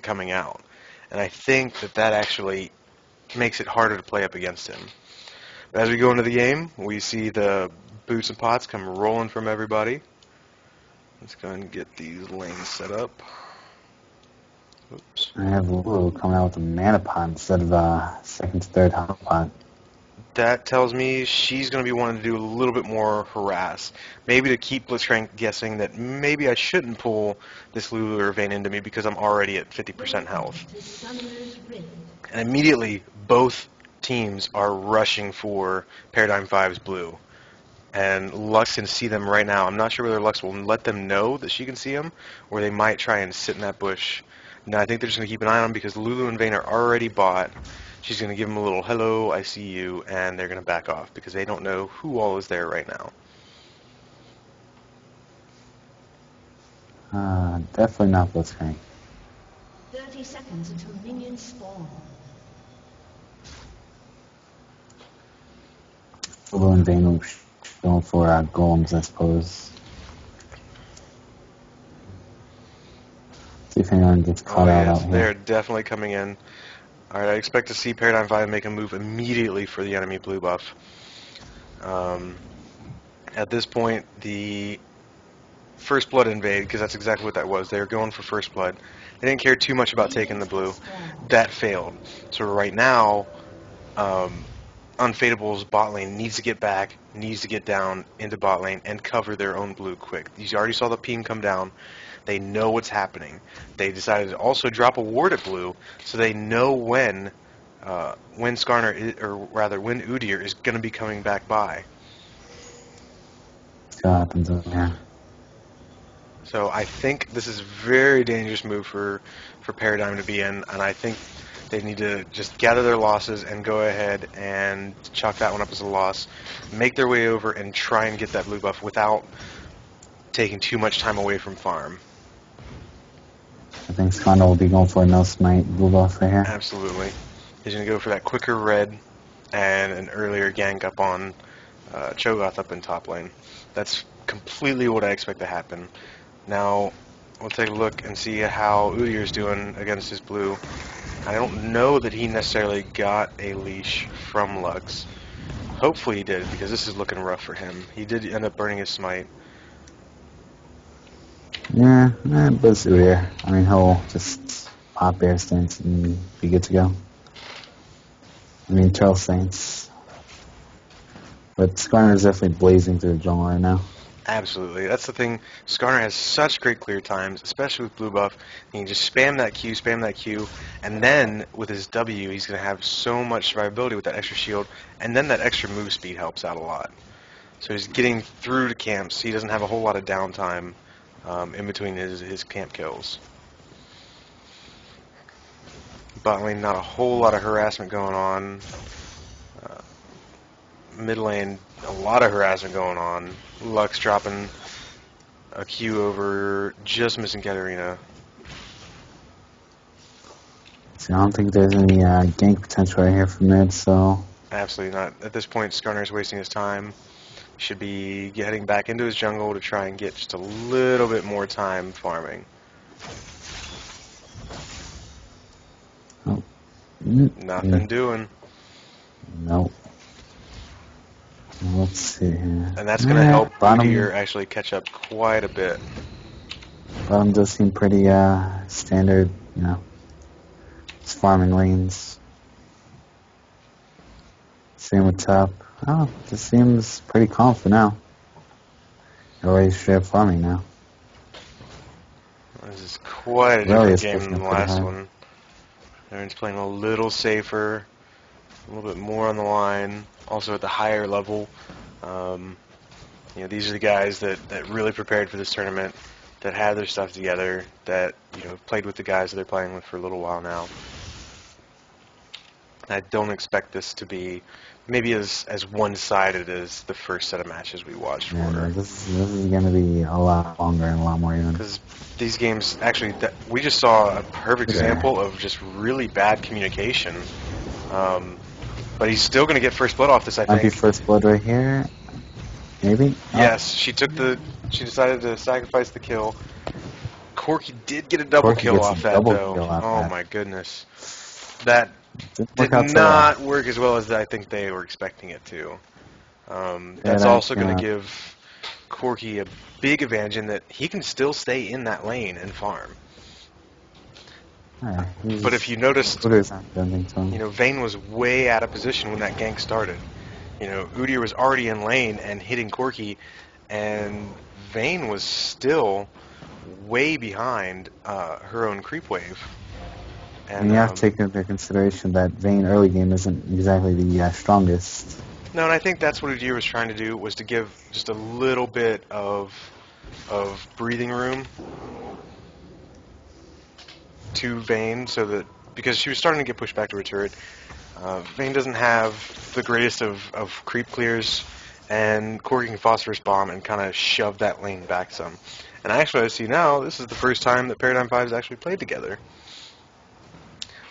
coming out. And I think that actually makes it harder to play up against him. But as we go into the game, we see the boots and pots come rolling from everybody. Let's go ahead and get these lanes set up. Oops. I have Lulu coming out with a mana pot instead of a second to third health pot. That tells me she's going to be wanting to do a little bit more harass. Maybe to keep Blitzcrank guessing that maybe I shouldn't pull this Lulu or Vayne into me because I'm already at 50% health. And immediately, both teams are rushing for Paradigm 5's blue. And Lux can see them right now. I'm not sure whether Lux will let them know that she can see them, or they might try and sit in that bush. No, I think they're just going to keep an eye on them because Lulu and Vayne are already bought. She's going to give them a little, hello, I see you, and they're going to back off because they don't know who all is there right now. Definitely not Blitzcrank. 30 seconds until minions spawn. Lulu and Vayne will be going for golems, I suppose. See if anyone gets caught out here. They're definitely coming in. Alright, I expect to see Paradigm 5 make a move immediately for the enemy blue buff. At this point, the First Blood invade, because that's exactly what that was. They were going for First Blood. They didn't care too much about taking the blue. That failed. So right now, Unfadable's bot lane needs to get back, needs to get down into bot lane and cover their own blue quick. You already saw the ping come down. They know what's happening. They decided to also drop a ward at blue, so they know when Skarner is, or rather when Udyr is going to be coming back by. Yeah. So I think this is a very dangerous move for Paradigm to be in, and I think they need to just gather their losses and go ahead and chalk that one up as a loss, make their way over, and try and get that blue buff without taking too much time away from farm. I think Skarner will be going for a no smite blue buff right here. Absolutely. He's going to go for that quicker red and an earlier gank up on Cho'Gath up in top lane. That's completely what I expect to happen. Now, we'll take a look and see how Udyr's doing against his blue. I don't know that he necessarily got a leash from Lux. Hopefully he did, because this is looking rough for him. He did end up burning his smite. Yeah, but it's Udyr. I mean, he'll just pop air stance and be good to go. I mean, trail stance. But Skarner is definitely blazing through the jungle right now. Absolutely. That's the thing. Skarner has such great clear times, especially with blue buff. He can just spam that Q, and then with his W, he's going to have so much survivability with that extra shield, and then that extra move speed helps out a lot. So he's getting through to camps. He doesn't have a whole lot of downtime in between his camp kills. Bot lane, not a whole lot of harassment going on. Mid lane, a lot of harassment going on. Lux dropping a Q over, just missing Katarina. So I don't think there's any gank potential right here from mid, so... Absolutely not. At this point, Skarner's wasting his time. Should be heading back into his jungle to try and get just a little bit more time farming. Oh. Nothing doing. Nope. Let's see here. And that's going to help Udyr actually catch up quite a bit. Bottom does seem pretty standard, you know. It's farming lanes. Same with top. Oh, this seems pretty calm for now. Already straight up farming now. This is quite a different game than the last one. Everyone's playing a little safer, a little bit more on the line. Also at the higher level, you know, these are the guys that really prepared for this tournament, that had their stuff together, that, you know, played with the guys that they're playing with for a little while now. I don't expect this to be maybe as one-sided as the first set of matches we watched. Yeah, no, this is going to be a lot longer and a lot more even. Because these games, actually, we just saw a perfect example of just really bad communication. But he's still going to get first blood off this, I think. Might be first blood right here. Maybe? Yes, she decided to sacrifice the kill. Corky did get a double Corky kill gets a off that, double though. kill off Oh, that. my goodness. That Didn't did work out so well. not work as well as I think they were expecting it to. That's Dead also eye, going to give Corky a big advantage in that he can still stay in that lane and farm. Alright, But if you noticed, Udyr's not doing anything to him. you know, Vayne was way out of position when that gank started. You know, Udyr was already in lane and hitting Corky, and Vayne was still way behind her own creep wave. And you have to take into consideration that Vayne early game isn't exactly the strongest. No, and I think that's what Udyr was trying to do, was to give just a little bit of breathing room to Vayne, so that, because she was starting to get pushed back to her turret. Vayne doesn't have the greatest of creep clears, and Corky can Phosphorus Bomb and kind of shove that lane back some. And actually, I see now, this is the first time that Paradigm 5 has actually played together.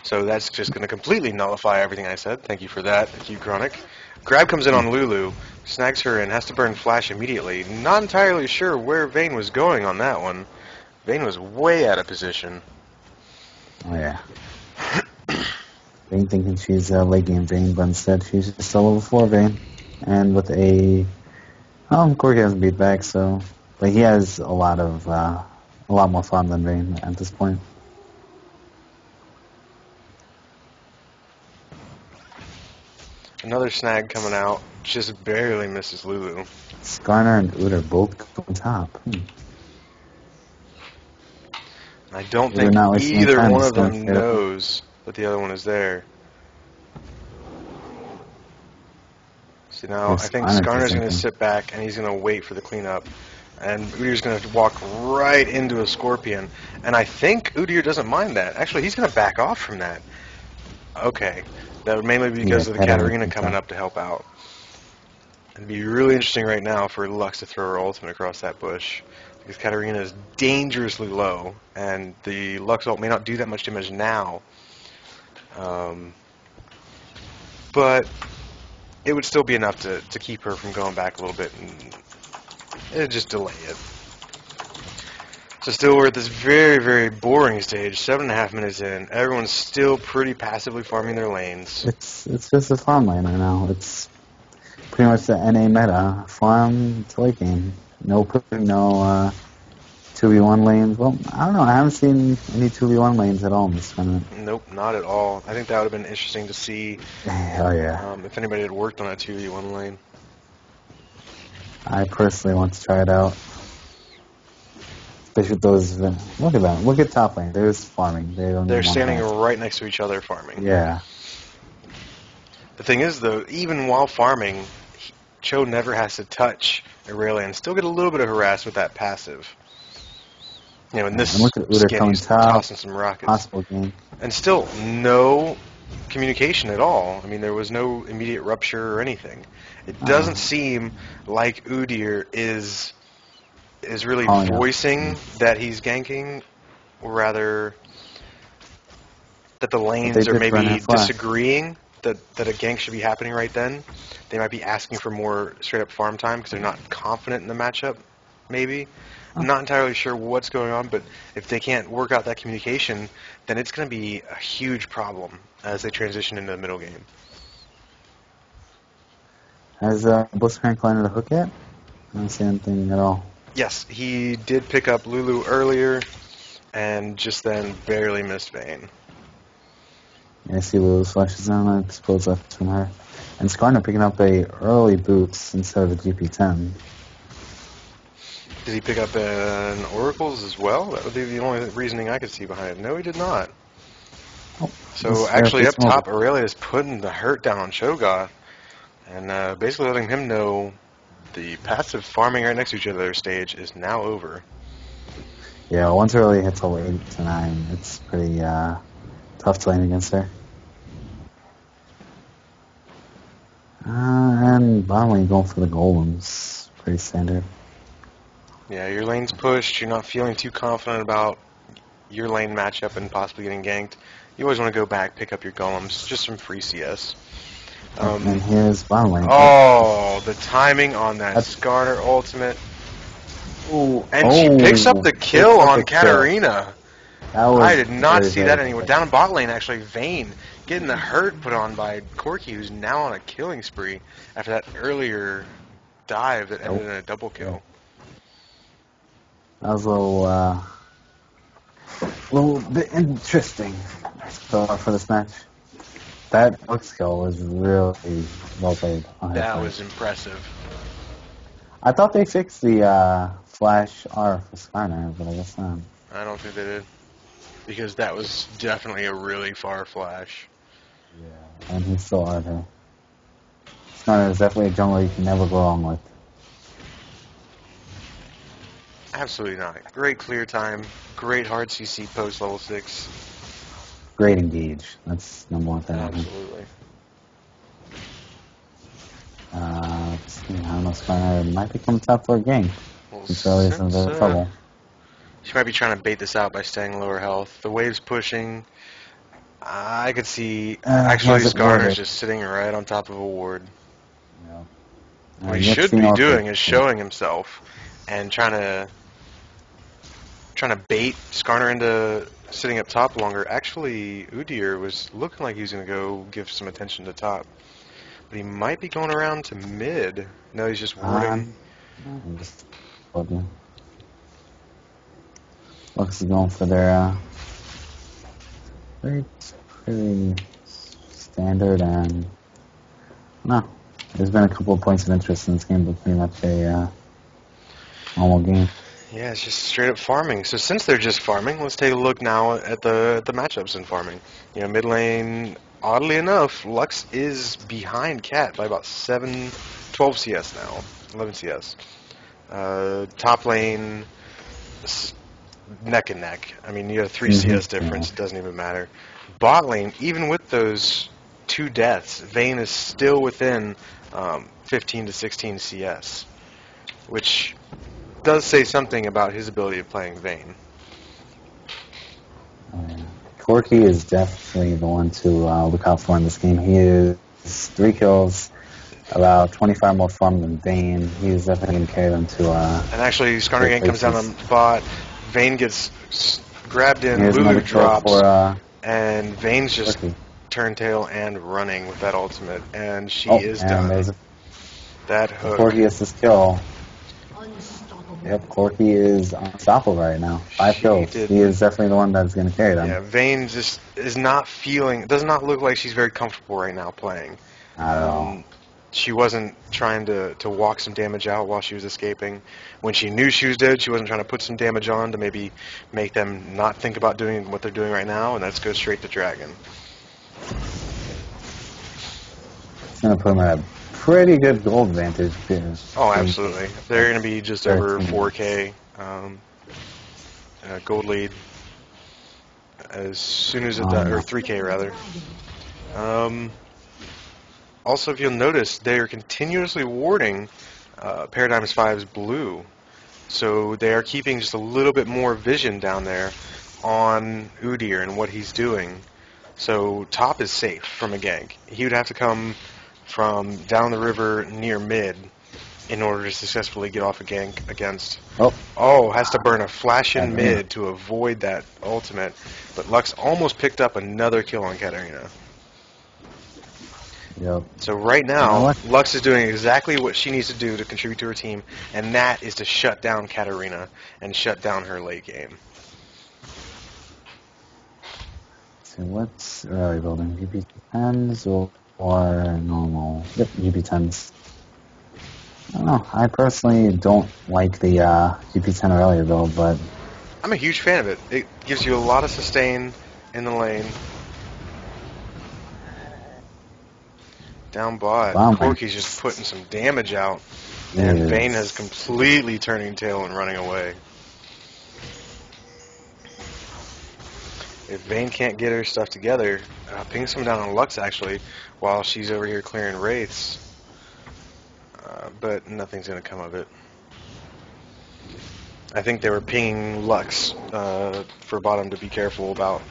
So that's just going to completely nullify everything I said. Thank you for that, Hugh Chronic. Grab comes in on Lulu, snags her, and has to burn Flash immediately. Not entirely sure where Vayne was going on that one. Vayne was way out of position. Oh yeah. Vayne thinking she's a late game Vayne, but instead she's just a level 4 Vayne. And with a... Corky hasn't beat back, so... But he has a lot more farm than Vayne at this point. Another snag coming out, just barely misses Lulu. Skarner and Udyr both go on top. I don't They're think not wasting either time, one just of going them straight up. knows that the other one is there. See, now Yes, I think Skarner's Skarner's just going to thinking. sit back and he's going to wait for the cleanup. And Udyr's going to walk right into a Scorpion. And I think Udyr doesn't mind that. Actually, he's going to back off from that. Okay. That would mainly be because of the Katarina coming up to help out. It'd be really interesting right now for Lux to throw her ultimate across that bush. Because Katarina is dangerously low, and the Lux ult may not do that much damage now. But it would still be enough to keep her from going back a little bit, and it'd just delay it. So still we're at this very, very boring stage, 7.5 minutes in. Everyone's still pretty passively farming their lanes. It's just a farm lane right now. It's pretty much the NA meta. Farm to late game. No 2v1 lanes. Well, I don't know. I haven't seen any 2v1 lanes at all in this tournament. Nope, not at all. I think that would have been interesting to see Hell yeah. if anybody had worked on a 2v1 lane. I personally want to try it out. Especially with those... Look at them. Look at top lane. They're just farming. They're standing right next to each other farming. Yeah. The thing is, though, even while farming, Cho never has to touch Aurelia and still get a little bit of harass with that passive. You know, in this And look at Udyr skin, coming he's top. tossing some rockets. Possible game. And still, no communication at all. I mean, there was no immediate rupture or anything. It doesn't seem like Udyr is really voicing that he's ganking, or rather that the lanes are maybe disagreeing that a gank should be happening right then. They might be asking for more straight-up farm time because they're not confident in the matchup, maybe. I'm not entirely sure what's going on, but if they can't work out that communication, then it's going to be a huge problem as they transition into the middle game. Has Blitzcrank landed a hook yet? I don't see anything at all. Yes, he did pick up Lulu earlier, and just then barely missed Vayne. Yeah, I see Lulu's flashes on. I suppose that's from her. And Skarner picking up a early boots instead of a GP10. Did he pick up an Oracle's as well? That would be the only reasoning I could see behind it. No, he did not. Oh, So actually up top, Aurelia is putting the hurt down on Shogoth, and basically letting him know the passive farming right next to each other stage is now over. Yeah, once Aurelia hits level 8 to 9, it's pretty tough to lane against her. And bottom lane going for the golems. Pretty standard. Yeah, your lane's pushed. You're not feeling too confident about your lane matchup and possibly getting ganked. You always want to go back, pick up your golems, just some free CS. And here's bottom lane. Oh, the timing on that Skarner ultimate. Ooh, And she picks up the kill picks up on the kill. Katarina. That was I did not very, see very that anywhere. good. Down bot lane, actually, Vayne getting the hurt put on by Corki, who's now on a killing spree after that earlier dive that ended in a double kill. That was a little bit interesting so far for this match. That hook skill was really well played on her That part. was impressive. I thought they fixed the flash R for Skyner, but I guess not. I don't think they did. Because that was definitely a really far flash. Yeah, and he still R'd her. Skyner is definitely a jungler you can never go wrong with. Absolutely not. Great clear time. Great hard CC post level 6. Great engage. That's number one thing. Absolutely. Let's see, I don't know, Skyner might become top 4 game. Well, Since early's in a bit of trouble. she might be trying to bait this out by staying lower health. The wave's pushing. I could see actually Skarner's just sitting right on top of a ward. Yeah. What he should be doing is showing himself and trying to bait Skarner into sitting up top longer. Actually, Udyr was looking like he was going to go give some attention to top. But he might be going around to mid. No, he's just warding. Lux is going for their pretty standard and no. There's been a couple of points of interest in this game, but pretty much a normal game. Yeah, it's just straight up farming. So since they're just farming, let's take a look now at the matchups in farming. You know, mid lane, oddly enough, Lux is behind Cat by about 12 CS now, 11 CS. Top lane, neck and neck. I mean, you have 3 CS difference. It doesn't even matter. Bot lane, even with those 2 deaths, Vayne is still within 15 to 16 CS, which does say something about his ability of playing Vayne. Corki is definitely the one to look out for in this game. He is 3 kills, about 25 more farm than Vayne. He's definitely going to carry them to and actually, Skarner Gang comes down on bot. Vayne gets grabbed in, Lulu drops, and Vayne's just turned tail and running with that ultimate, and she is done. That hook. Corki gets this kill. Yep, Corki is unstoppable right now. 5 kills. He is definitely the one that's going to carry them. Yeah, Vayne just is not feeling, does not look like she's very comfortable right now playing. Not at all. She wasn't trying to walk some damage out while she was escaping. When she knew she was dead, she wasn't trying to put some damage on to maybe make them not think about doing what they're doing right now, and let's go straight to Dragon. It's going to put him at a pretty good gold advantage. Oh, absolutely. They're going to be just over 4K gold lead as soon as it does, or 3K rather. Also, if you'll notice, they are continuously warding Paradigms 5's blue. So they are keeping just a little bit more vision down there on Udyr and what he's doing. So top is safe from a gank. He would have to come from down the river near mid in order to successfully get off a gank against... has to burn a flash in mid to avoid that ultimate. But Lux almost picked up another kill on Katarina. Yep. So right now, Lux is doing exactly what she needs to do to contribute to her team, and that is to shut down Katarina and shut down her late game. So what's early building? GP10s or normal? Yep, GP10s. I don't know. I personally don't like the GP10 earlier build, but I'm a huge fan of it. It gives you a lot of sustain in the lane. Down bot, Corki's just putting some damage out, and Vayne is completely turning tail and running away. If Vayne can't get her stuff together, ping some down on Lux actually, while she's over here clearing wraiths. But nothing's going to come of it. I think they were pinging Lux for bottom to be careful about.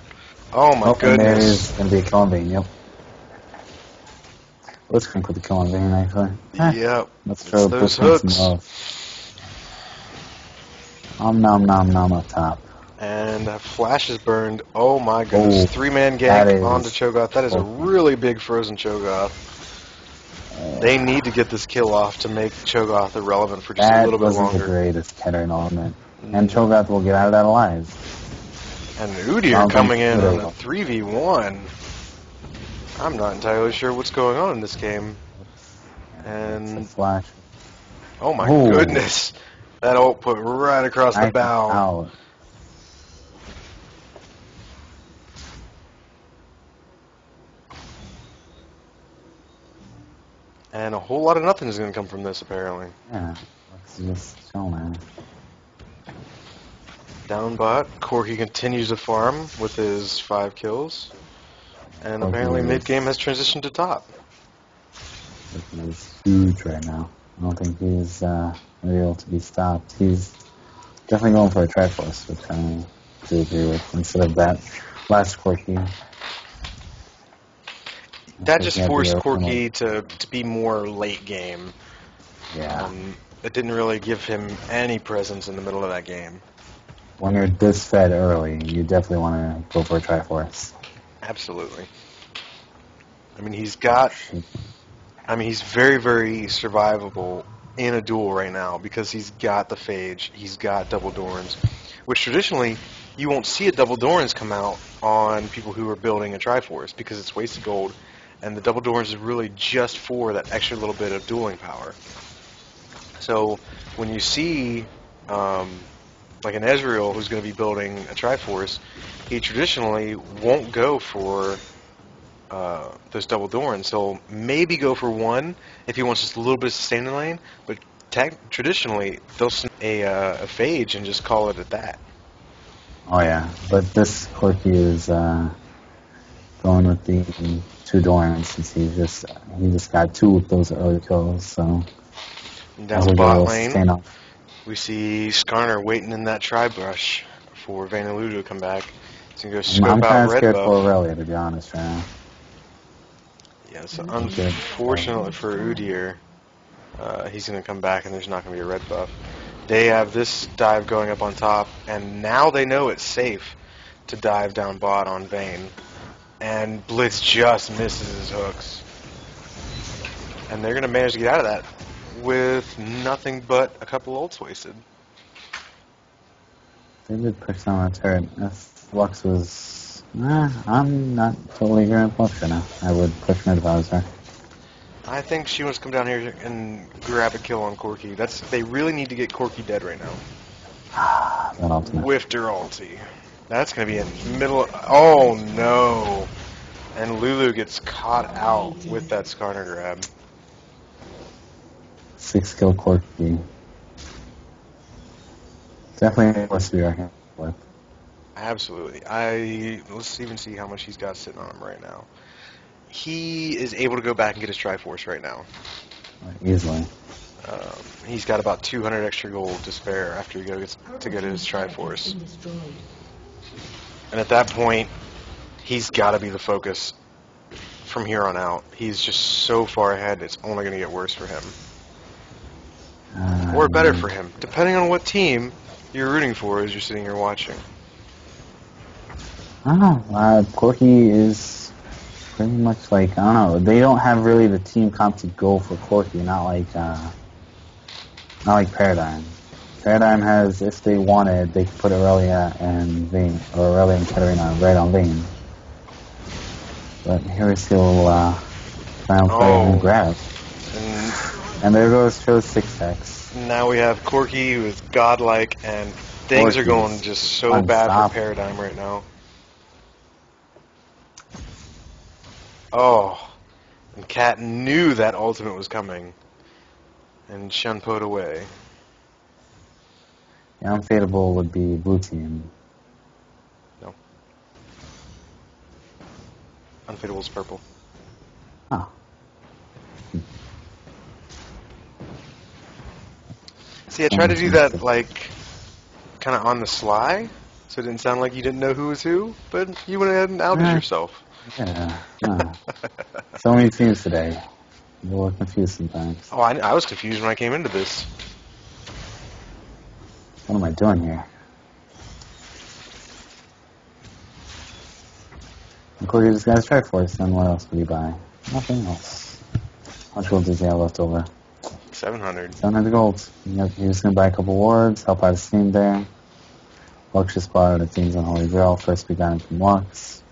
Oh my goodness. There is going to be a kill on Vayne, yep. Let's crank with the kill on Vayne, actually. Yep. Let's throw those hooks. Nom nom nom up top. And Flash is burned. Oh my goodness. Oh, 3-man that gank onto is Cho'Gath. That is a Corky. really big frozen Cho'Gath. They need to get this kill off to make Cho'Gath irrelevant for just a That little bit wasn't the longer. greatest Kettering element. And Cho'Gath will get out of that alive. And Udyr coming in on a 3v1. I'm not entirely sure what's going on in this game. And Flash. oh my goodness. That ult put right across the bow. Out. And a whole lot of nothing is going to come from this, apparently. Yeah, let's just show, man. Down bot, Corky continues to farm with his 5 kills. And apparently mid-game has transitioned to top. He's huge right now. I don't think he's able to be stopped. He's definitely going for a Triforce, which I do agree with, instead of that last Corky. That just forced Corky to be more late game. Yeah. It didn't really give him any presence in the middle of that game. When you're this fed early, you definitely want to go for a Triforce. Absolutely. I mean, he's very, very survivable in a duel right now because he's got the Phage, he's got double Dorns, which traditionally you won't see a double Dorns come out on people who are building a Triforce because it's wasted gold, and the double Dorns is really just for that extra little bit of dueling power. So when you see like an Ezreal who's going to be building a Triforce, he traditionally won't go for those double Dorns. He'll maybe go for one if he wants just a little bit of sustaining lane, but traditionally they'll send a Phage and just call it at that. Oh yeah, but this Corky is going with the 2 Dorans since he just got 2 of those early kills. So down bot lane, we see Skarner waiting in that tri-brush for Vayne and Ludo to come back. He's going to go scope out red buff. I'm kind of scared for Aurelia, to be honest, right now. Yes, unfortunately for Udyr, he's going to come back and there's not going to be a red buff. They have this dive going up on top, and now they know it's safe to dive down bot on Vayne. And Blitz just misses his hooks. And they're going to manage to get out of that with nothing but a couple ults wasted. They did push down that turret. If Lux was... I'm not totally agreeing with Lux right now. I would push mid if I was her. I think she wants to come down here and grab a kill on Corky. They really need to get Corky dead right now. That ultimate. Whiffed her ulti. That's going to be in middle... Oh, no. And Lulu gets caught out with that Skarner grab. 6 kill Corky. Definitely worth to be reckoned with. Absolutely. Let's even see how much he's got sitting on him right now. He is able to go back and get his Triforce right now. Easily. He's got about 200 extra gold to spare after he gets to get his Triforce. And at that point, he's got to be the focus from here on out. He's just so far ahead, it's only going to get worse for him. Or better for him, depending on what team you're rooting for as you're sitting here watching. I don't know. Corky is pretty much like, I don't know, they don't have really the team comp to go for Corky, not like Paradigm. Paradigm has, if they wanted, they could put Aurelia and Vayne, or Aurelia and Katarina right on Vayne. But here we see a little final play and grab. And there goes Cho's 6x. Now we have Corky who is godlike, and things are going just so bad for Paradigm right now. Oh, and Cat knew that ultimate was coming, and Shunpoed away. The Unfadable would be blue team. No. Unfadable's purple. Oh. See, I tried to do that, like, kind of on the sly, so it didn't sound like you didn't know who was who, but you went ahead and outed yourself. Yeah. So many teams today. You're a little confused sometimes. Oh, I was confused when I came into this. What am I doing here? Of course, you just got a strike force, then what else would you buy? Nothing else. How much gold does he have left over? 700. 700 gold. Yep, he was going to buy a couple wards, help out his team there. Lux just bought out a team's Unholy Grail. First we got him from Lux.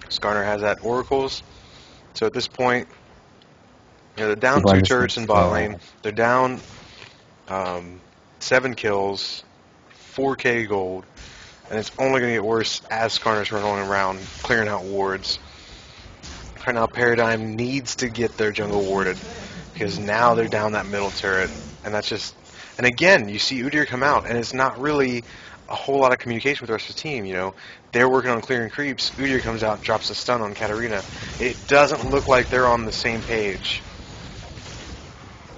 Skarner has that Oracles. So at this point, they're down People are 2 just turrets in bot lane. They're down 7 kills, 4k gold, and it's only going to get worse as Skarner's running around clearing out wards. Right now, Paradigm needs to get their jungle warded because now they're down that middle turret, and that's just. And again, you see Udyr come out, and it's not really a whole lot of communication with the rest of the team. They're working on clearing creeps. Udyr comes out, drops a stun on Katarina. It doesn't look like they're on the same page.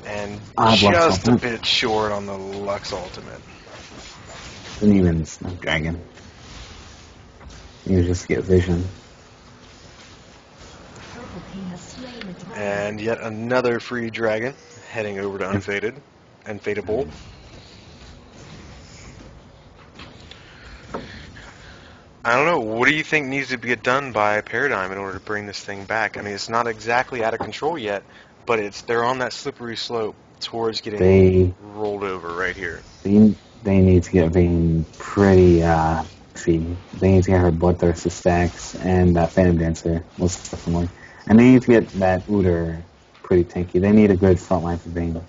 And just a bit short on the Lux ultimate. Didn't even Snapdragon. You just get vision. And yet another free dragon heading over to Unfadable. I don't know. What do you think needs to get done by Paradigm in order to bring this thing back? I mean, it's not exactly out of control yet, but they're on that slippery slope towards getting rolled over right here. They need to get Vayne pretty see. They need to get her Bloodthirster stacks and that Phantom Dancer, most definitely. And they need to get that Udyr pretty tanky. They need a good front line for Vayne.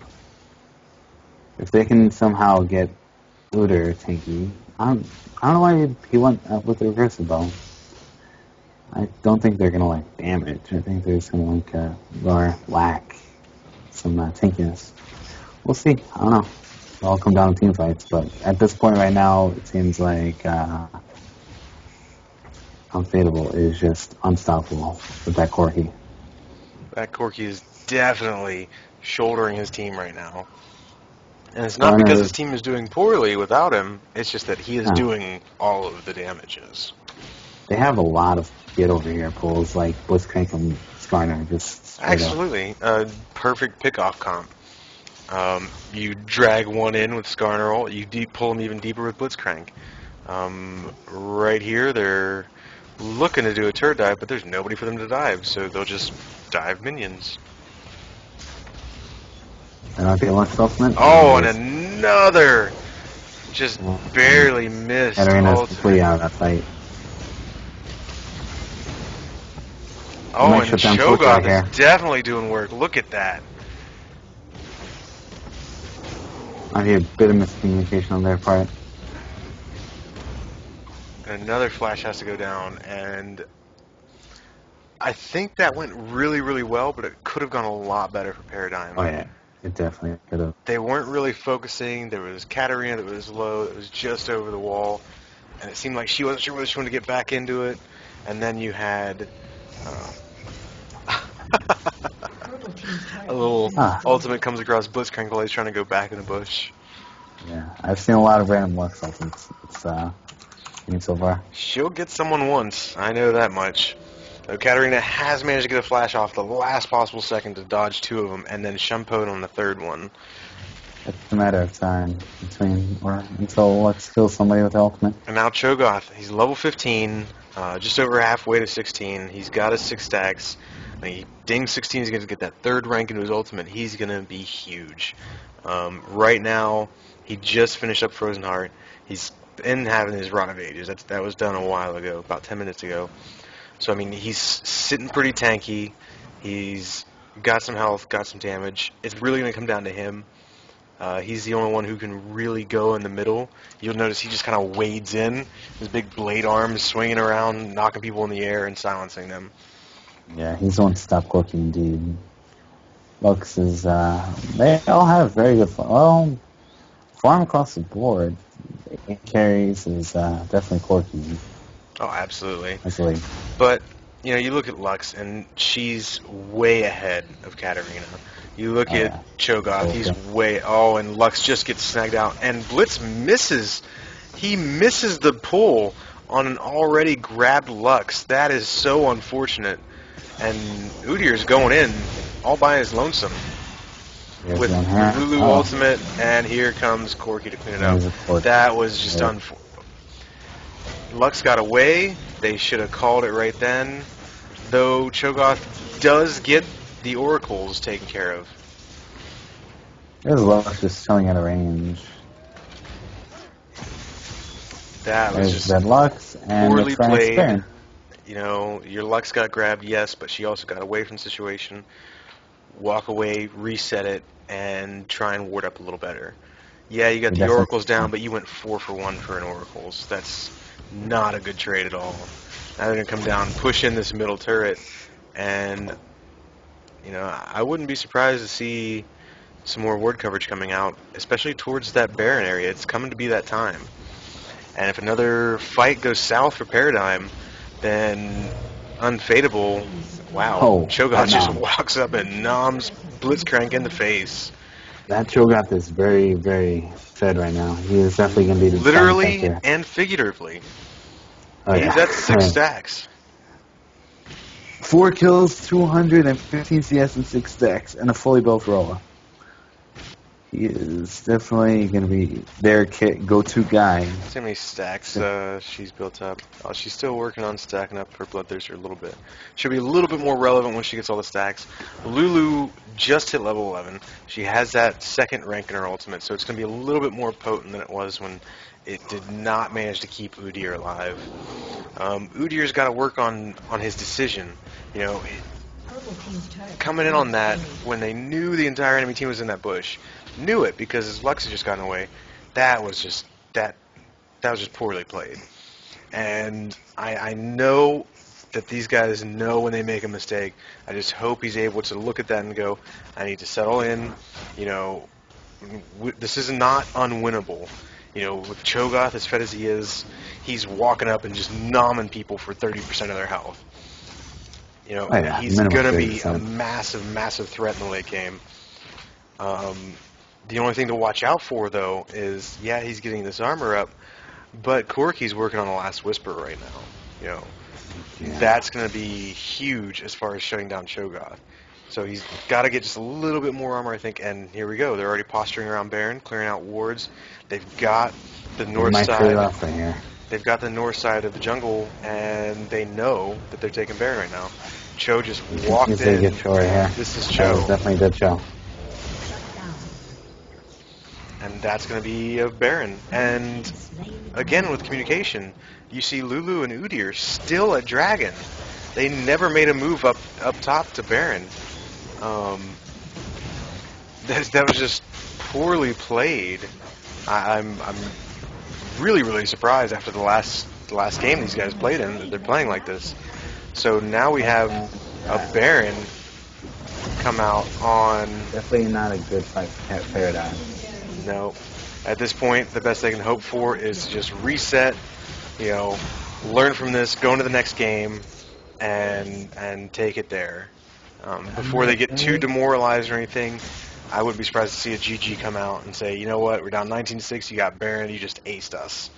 If they can somehow get Udyr tanky, I don't know why he went up with the regressive bow. I don't think they're gonna damage. I think they're just gonna lack some tankiness. We'll see. I don't know. It'll all come down to team fights, but at this point right now, it seems like Unfadable is just unstoppable with that Corki. That Corki is definitely shouldering his team right now. And it's not because his team is doing poorly without him, it's just that he is doing all of the damages. They have a lot of get over here pulls, like Blitzcrank and Skarner. Absolutely. Perfect pickoff comp. You drag one in with Skarner, you pull him even deeper with Blitzcrank. Right here, they're looking to do a turret dive, but there's nobody for them to dive, so they'll just dive minions. Oh, and another! Just barely missed. Katarina's completely out of that fight. Oh, and Cho'Gath is definitely doing work. Look at that. I hear a bit of miscommunication on their part. Another flash has to go down, and I think that went really, really well, but it could have gone a lot better for Paradigm. Oh yeah, it definitely could have. They weren't really focusing. There was Katarina that was low, that was just over the wall, and it seemed like she wasn't sure whether she wanted to get back into it. And then you had a little ultimate comes across Blitzcrank while he's trying to go back in the bush. Yeah, I've seen a lot of random Lux ultimates. So far. She'll get someone once, I know that much. Though Katarina has managed to get a flash off the last possible second to dodge 2 of them, and then Shumpoed on the 3rd one. It's a matter of time until Lux kills somebody with the ultimate. And now Cho'Gath, he's level 15, just over halfway to 16. He's got his 6 stacks. When he dings 16, he's going to get that 3rd rank into his ultimate. He's going to be huge. Right now, he just finished up Frozen Heart. He's been having his Rod of Ages. That was done a while ago, about 10 minutes ago. So, I mean, he's sitting pretty tanky. He's got some health, got some damage. It's really going to come down to him. He's the only one who can really go in the middle. You'll notice he just kind of wades in, his big blade arms swinging around, knocking people in the air and silencing them. Yeah, he's the one to stop Corki indeed. Lux is, they all have very good farm across the board. Carries is definitely Corki. Oh, absolutely. Absolutely. But, you look at Lux, and she's way ahead of Katarina. You look at Cho'Gath, he's way... Oh, and Lux just gets snagged out. And Blitz misses. He misses the pull on an already grabbed Lux. That is so unfortunate. And Udyr's going in all by his lonesome. There's with one the here. Lulu Oh, ultimate, and here comes Corki to clean it up. there's a port. That was just Yeah. Lux got away. They should have called it right then. Though Cho'Gath does get the oracles taken care of. There's Lux just chilling out of range. That was There's just that Lux, and poorly it's going to played. expand. You know, your Lux got grabbed, yes, but she also got away from the situation. Walk away, reset it, and try and ward up a little better. Yeah, you got the Definitely. oracles down, but you went 4 for 1 for an oracles. That's not a good trade at all. Now they're gonna come down, push in this middle turret, and you know I wouldn't be surprised to see some more ward coverage coming out, especially towards that Baron area. It's coming to be that time. And if another fight goes south for Paradigm, then Unfadable, wow, Oh, Cho'Gath just no. walks up and noms Blitzcrank in the face. That Cho'Gath is very, very fed right now. He is definitely going to be the deciding Literally factor. and figuratively. Oh, He's yeah. at 6 stacks. 4 kills, 215 CS and 6 stacks, and a fully built roller. He is definitely going to be their go-to guy. See how many stacks she's built up. Oh, she's still working on stacking up her Bloodthirster a little bit. She'll be a little bit more relevant when she gets all the stacks. Lulu just hit level 11. She has that second rank in her ultimate, so it's going to be a little bit more potent than it was when it did not manage to keep Udyr alive. Udyr's got to work on his decision. You know, coming in on that when they knew the entire enemy team was in that bush. Knew it because his Lux had just gotten away. That was just poorly played. And I know that these guys know when they make a mistake. I just hope he's able to look at that and go, I need to settle in. You know, this is not unwinnable. You know, with Cho'Gath as fed as he is, he's walking up and just nomming people for 30% of their health. You know, Oh, yeah, he's minimum going to be a 30%. massive, massive threat in the late game. The only thing to watch out for, though, is, yeah, he's getting this armor up, but Corki's working on the Last Whisper right now. You know, Yeah. that's going to be huge as far as shutting down Cho'Gath. So he's got to get just a little bit more armor, I think, and here we go. They're already posturing around Baron, clearing out wards. They've got the north Might clear it side. off right here. They've got the north side of the jungle, and they know that they're taking Baron right now. Cho just walked He's a in. good show right here. This is That was Cho. definitely a good show. And that's going to be a Baron. And again, with communication, you see Lulu and Udyr still at Dragon. They never made a move up top to Baron. That was just poorly played. I'm really, really surprised after the last game these guys played in that they're playing like this. So now we have a Baron come out on. Definitely not a good fight for Paradigm. No. At this point, the best they can hope for is to just reset, you know, learn from this, go into the next game, and take it there. Before they get too demoralized or anything, I wouldn't be surprised to see a GG come out and say, you know what, we're down 19-6, you got Baron, you just aced us.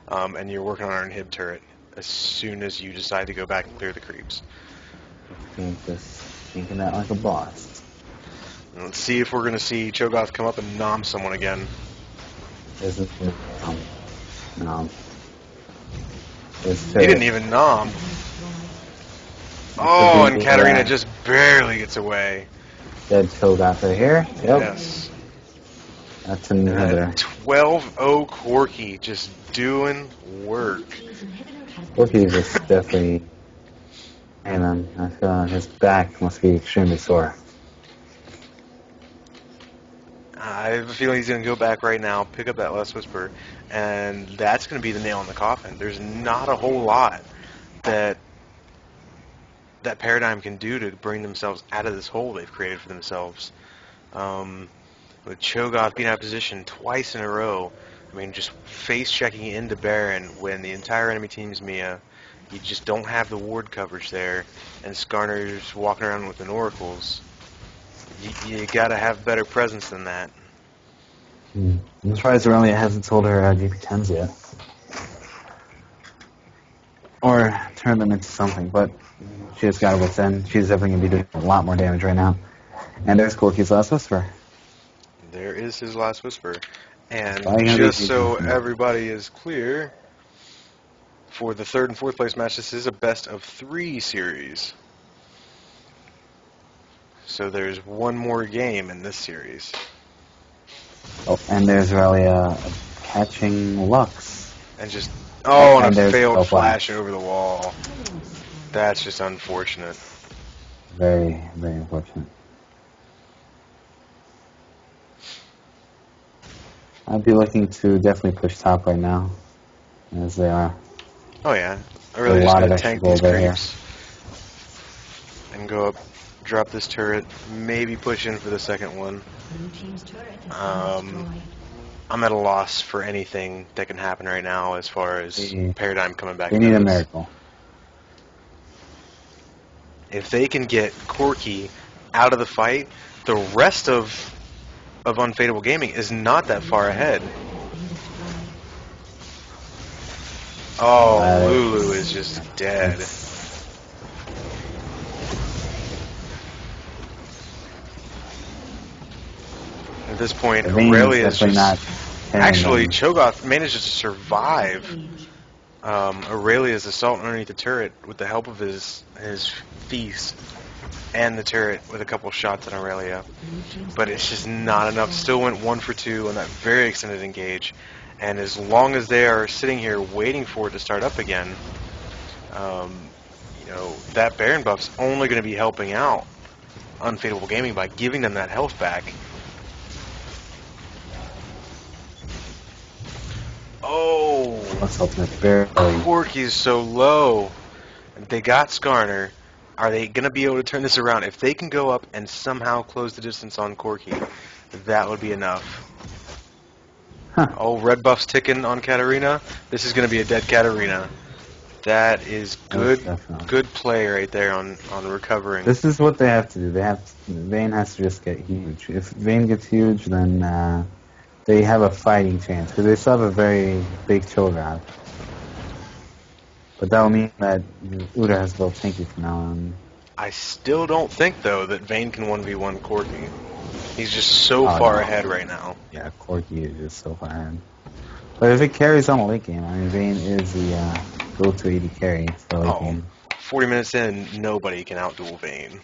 And you're working on our inhib turret as soon as you decide to go back and clear the creeps. Just thinking that like a boss. And let's see if we're going to see Cho'Gath come up and nom someone again. Isn't no. He didn't even nom. Oh, and Katarina just barely gets away. Dead Cho'Gath right here. Yep. Yes. That's an inhibitor. 12-0 Corki just doing work. Corki's just definitely. Hey man, I feel his back must be extremely sore. I have a feeling he's going to go back right now, pick up that Last Whisper, and that's going to be the nail in the coffin. There's not a whole lot that Paradigm can do to bring themselves out of this hole they've created for themselves. With Cho'Gath being out of position twice in a row, I mean, just face-checking into Baron when the entire enemy team's Mia, you just don't have the ward coverage there, and Skarner's walking around with an Oracles. You gotta have better presence than that. I'm surprised Aurelia hasn't sold her GP10s yet. Or turned them into something, but she just got it within. She's definitely going to be doing a lot more damage right now. And there's Corki's Last Whisper. There is his last whisper. And Probably gonna be just so GG. everybody is clear, for the third and fourth place match, this is a best of 3 series. So there's one more game in this series. Oh, and there's Aurelia catching Lux. And just, oh, and And a there's failed no flash over the wall. That's just unfortunate. Very, very unfortunate. I'd be looking to definitely push top right now, as they are. Oh yeah, I'm A really just lot going of to extra tank these gold right here. creeps. And go up, drop this turret, maybe push in for the second one. Blue team's turret has been destroyed. I'm at a loss for anything that can happen right now as far as Paradigm coming back They into need a this. miracle. If they can get Corky out of the fight, the rest of Unfadable Gaming is not that far ahead. Oh, Lulu is just dead. At this point, Aurelia is definitely not just... carrying Actually, them. Cho'Gath manages to survive Aurelia's assault underneath the turret with the help of his feast and the turret with a couple shots on Aurelia. But it's just not enough. Still went 1 for 2 on that very extended engage. And as long as they are sitting here waiting for it to start up again, you know, that Baron buff's only going to be helping out Unfadable Gaming by giving them that health back. Oh, Lux ultimate barely. Corky's so low. They got Skarner. Are they going to be able to turn this around? If they can go up and somehow close the distance on Corky, that would be enough. Huh. Oh, red buff's ticking on Katarina. This is going to be a dead Katarina. That is good, good play right there on recovering. This is what they have to do. Vayne has to just get huge. If Vayne gets huge, then they have a fighting chance because they still have a very big Cho'Gath. But that will mean that Uda has to go tanky from now on. I still don't think though that Vayne can 1v1 Corky. He's just so far ahead right now. Yeah, Corky is just so far ahead. But if it carries on a late game, I mean, Vayne is the go-to AD carry for late game. 40 minutes in, nobody can outduel Vayne.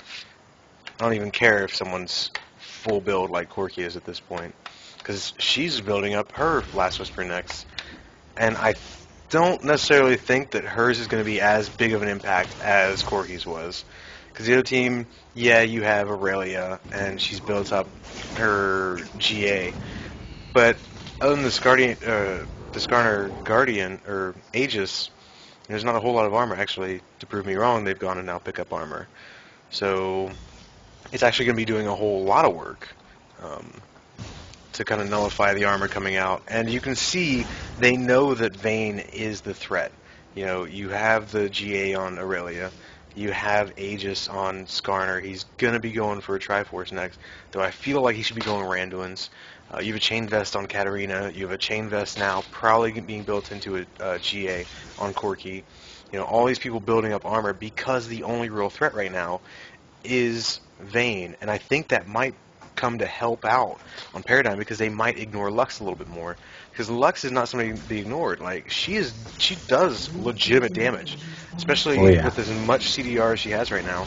I don't even care if someone's full build like Corky is at this point. Because she's building up her Last Whisper next. And I don't necessarily think that hers is going to be as big of an impact as Corky's was. Because the other team, yeah, you have Aurelia, and she's built up her GA. But other than the Skarner Guardian, or Aegis, there's not a whole lot of armor. Actually, to prove me wrong, they've gone and now pick up armor. So it's actually going to be doing a whole lot of work to kind of nullify the armor coming out. And you can see they know that Vayne is the threat. You know, you have the GA on Aurelia. You have Aegis on Skarner. He's going to be going for a Triforce next, though I feel like he should be going Randuin's. You have a Chain Vest on Katarina. You have a Chain Vest now probably being built into a GA on Corky. You know, all these people building up armor because the only real threat right now is Vayne. And I think that might come to help out on Paradigm because they might ignore Lux a little bit more. Because Lux is not somebody to be ignored. Like, she does legitimate damage. Especially with as much CDR as she has right now.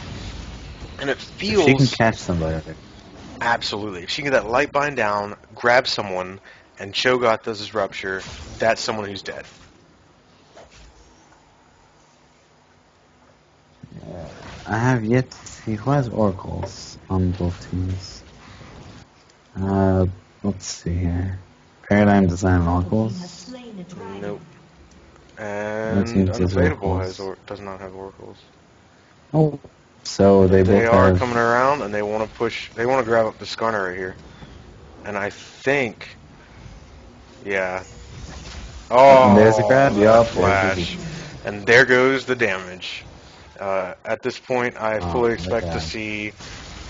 And it feels... If she can catch somebody. Absolutely. If she can get that light bind down, grab someone, and Cho'Gath does his rupture, that's someone who's dead. Yeah. I have yet to see who has oracles on both teams. Let's see here. Paradigm does not have oracles. Nope. And Unfadable does not have oracles. Oh, so they both are coming around and they want to push. They want to grab up the Skarner right here. And I think, yeah. Oh, and there's a grab. Yup, flash. And there goes the damage. At this point, I fully expect to see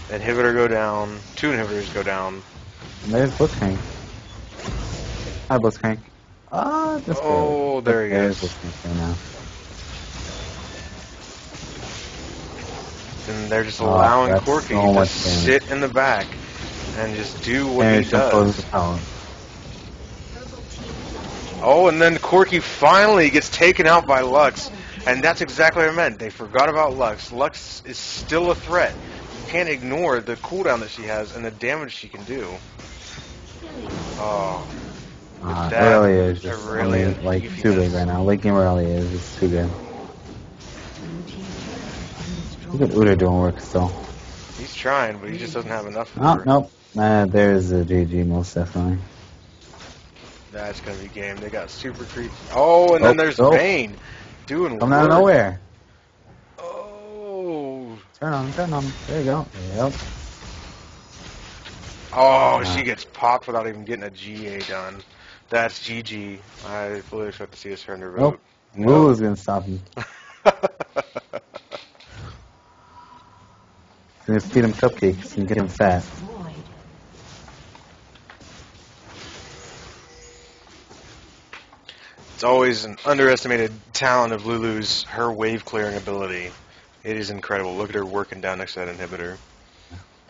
inhibitor go down, 2 inhibitors go down. And there's Blitzcrank. Hi, Blitzcrank. Oh, there he is. Right now. And they're just allowing Corky to sit in the back and just do what And he it's impose the does. power. Oh, and then Corky finally gets taken out by Lux, and that's exactly what I meant. They forgot about Lux. Lux is still a threat. You can't ignore the cooldown that she has and the damage she can do. Oh, with that, Aurelia is just Aurelia only like too big right now. Late game Aurelia is just too good. Look at Uda doing work still. He's trying, but he just doesn't have enough for Oh, her. nope. There's a GG most definitely. That's gonna be game. They got super creep. Oh, and then there's Vayne doing Coming out of work. nowhere. Oh. Turn on. There you go. Yep. Oh, she gets popped without even getting a GA done. That's GG. I fully expect to see a surrender vote. Nope. Lulu's gonna stop him. He's gonna feed him cupcakes and get him fat. It's always an underestimated talent of Lulu's, her wave clearing ability. It is incredible. Look at her working down next to that inhibitor.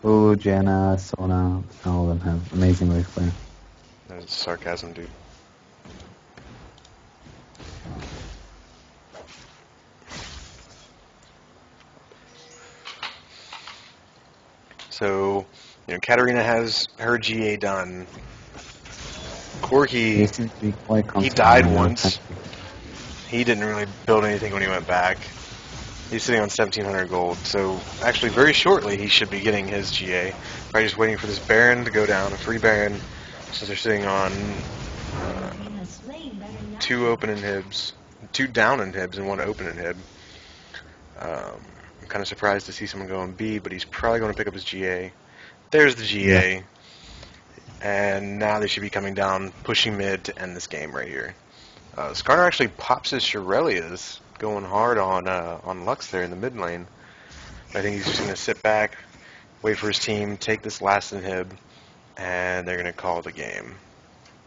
Lulu, Janna, Sona, all of them have amazing wave clear. That's sarcasm, dude. So, Katarina has her GA done. Corky, he died once. He didn't really build anything when he went back. He's sitting on 1,700 gold, so actually very shortly he should be getting his GA. Probably just waiting for this Baron to go down, a free Baron, since they're sitting on 2 open inhibs, 2 down inhibs and 1 open inhib. I'm kind of surprised to see someone go on B, but he's probably going to pick up his GA. There's the GA. Yeah. And now they should be coming down, pushing mid to end this game right here. Skarner actually pops his Shirelias, going hard on Lux there in the mid lane. I think he's just going to sit back, wait for his team, take this last inhib, and they're going to call the game.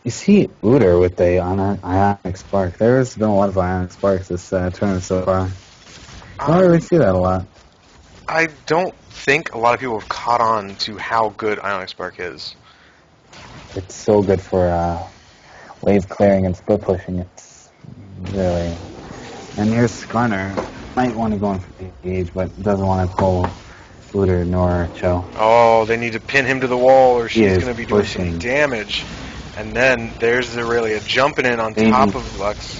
You see Uder with the Ionic Spark. There's been a lot of Ionic Sparks this tournament so far. I don't really see that a lot. I don't think a lot of people have caught on to how good Ionic Spark is. It's so good for wave clearing and split pushing. It's really... And here's Skarner. Might want to go in for the age, but doesn't want to pull Uder nor Cho. Oh, they need to pin him to the wall or she's going to be doing pushing some damage. And then there's Aurelia jumping in on top of Lux.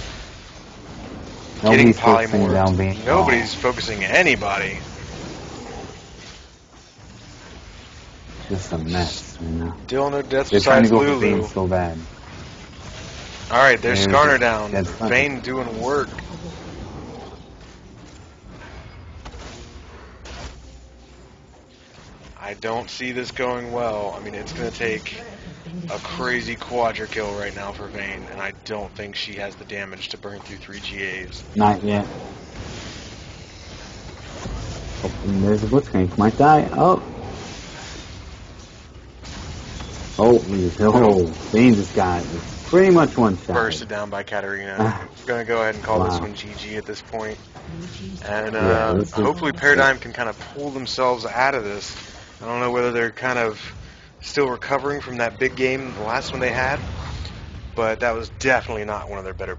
Getting polymorphed. Nobody's focusing anybody. Just a mess right now. Still no deaths They're trying besides to go for Lulu. Vayne so bad. Alright, there's Skarner down. Vayne doing work. I don't see this going well. I mean, it's going to take a crazy quadra kill right now for Vayne, and I don't think she has the damage to burn through 3 GAs. Not yet. Oh, there's a Blitzcrank. Might die. Oh, Vayne just got pretty much one shot. Bursted down by Katarina. I'm going to go ahead and call this one GG at this point. And hopefully Paradigm can kind of pull themselves out of this. I don't know whether they're kind of still recovering from that big game, the last one they had, but that was definitely not one of their better